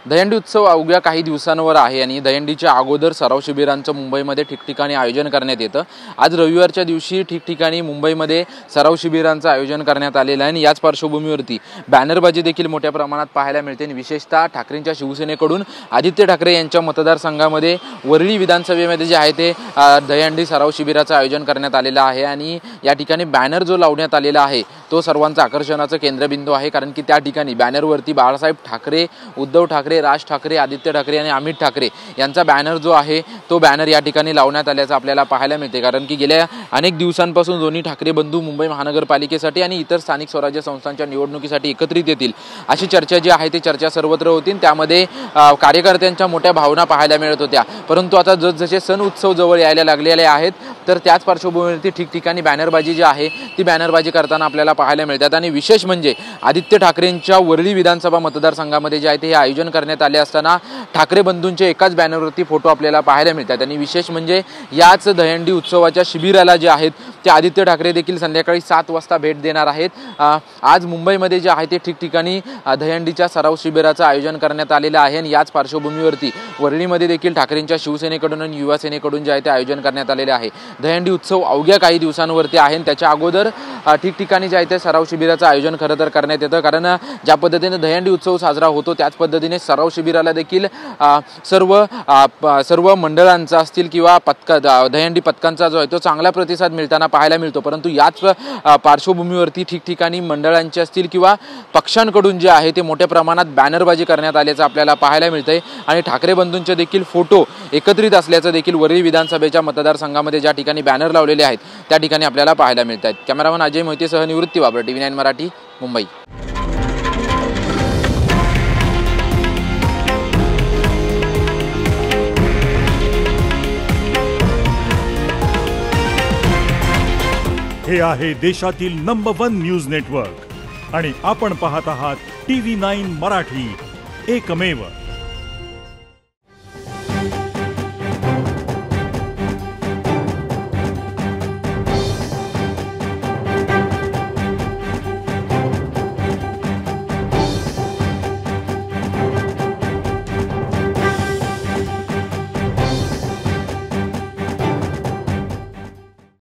दहीहंडी उत्सव अवघ्या काही दिवसांवर आहे आणि दहीहंडीच्या अगोदर सराव शिबिरांचं मुंबईमध्ये ठिकठिकाणी आयोजन करण्यात येतं। आज रविवारच्या दिवशी ठिकठिकाणी मुंबईमध्ये सराव शिबिरांचं आयोजन करण्यात आलेलं आहे आणि याच पार्श्वभूमीवरती बॅनरबाजी देखील मोठ्या प्रमाणात पाहायला मिळते। विशेषतः ठाकरेंच्या शिवसेनेकडून आदित्य ठाकरे यांच्या मतदारसंघामध्ये वरळी विधानसभेमध्ये जे आहे ते दहीहंडी सराव शिबिराचं आयोजन करण्यात आलेलं आहे आणि या ठिकाणी बॅनर जो लावण्यात आलेला आहे तो सर्वांचा आकर्षणाचं केंद्रबिंदू आहे, कारण की त्या ठिकाणी बॅनरवरती बाळासाहेब ठाकरे, उद्धव ठाकरे, राज ठाकरे, आदित्य ठाकरे आणि अमित ठाकरे यांचा बॅनर जो आहे तो बॅनर या ठिकाणी लावण्यात आल्याचं आपल्याला पाहायला मिळते। कारण की गेल्या अनेक दिवसांपासून दोन्ही ठाकरे बंधू मुंबई महानगरपालिकेसाठी आणि इतर स्थानिक स्वराज्य संस्थांच्या निवडणुकीसाठी एकत्रित येतील अशी चर्चा जी आहे ती चर्चा सर्वत्र होती। त्यामध्ये कार्यकर्त्यांच्या मोठ्या भावना पाहायला मिळत होत्या, परंतु आता जसजसे सण उत्सव जवळ यायला लागलेले आहेत तर त्याच पार्श्वभूमीवरती ठिकठिकाणी बॅनरबाजी जी आहे ती बॅनरबाजी करताना आपल्याला पाहायला मिळतात। आणि विशेष म्हणजे आदित्य ठाकरेंच्या वरळी विधानसभा मतदारसंघामध्ये जे आहे ते हे आयोजन करण्यात आले असताना ठाकरे बंधूंचे एकाच बॅनरवरती फोटो आपल्याला पाहायला मिळतात। आणि विशेष म्हणजे याच दहीहंडी उत्सवाच्या शिबिराला जे आहेत ते आदित्य ठाकरे देखील संध्याकाळी 7 वाजता भेट देणार आहेत। आज मुंबईमध्ये जे आहे ते ठिकठिकाणी दहीहंडीच्या सराव शिबिराचं आयोजन करण्यात आलेलं आहे आणि याच पार्श्वभूमीवरती वरळीमध्ये देखील ठाकरेंच्या शिवसेनेकडून आणि युवा सेनेकडून जे आहे ते आयोजन करण्यात आलेले आहे। दहीहंडी उत्सव अवघ्या काही दिवसांवरती आहे आणि त्याच्या अगोदर ठिकठिकाणी जे आहे ते सराव शिबिराचं आयोजन खरं तर करण्यात येतं, कारण ज्या पद्धतीने दहीहंडी उत्सव साजरा होतो त्याच पद्धतीने सराव शिबिराला देखील सर्व मंडळांचा असतील किंवा दहीहंडी पथकांचा जो आहे तो चांगला प्रतिसाद मिळताना पाहायला मिळतो। परंतु याच पार्श्वभूमीवरती ठिकठिकाणी मंडळांचे असतील किंवा पक्षांकडून जे आहे ते मोठ्या प्रमाणात बॅनरबाजी करण्यात आल्याचं आपल्याला पाहायला मिळतंय आणि ठाकरे बंधूंचे देखील फोटो एकत्रित असल्याचं देखील वरळी विधानसभेच्या मतदारसंघामध्ये ज्या ठिकाणी बॅनर लावलेले आहेत त्या ठिकाणी आपल्याला पाहायला मिळत आहेत। कॅमेरामन अजय मोहितेसह निवृत्ती बाबर, TV9 मराठी, मुंबई। हे आहे देशातील नंबर 1 न्यूज नेटवर्क आणि आपण पाहत आहात TV9 मराठी, एकमेव।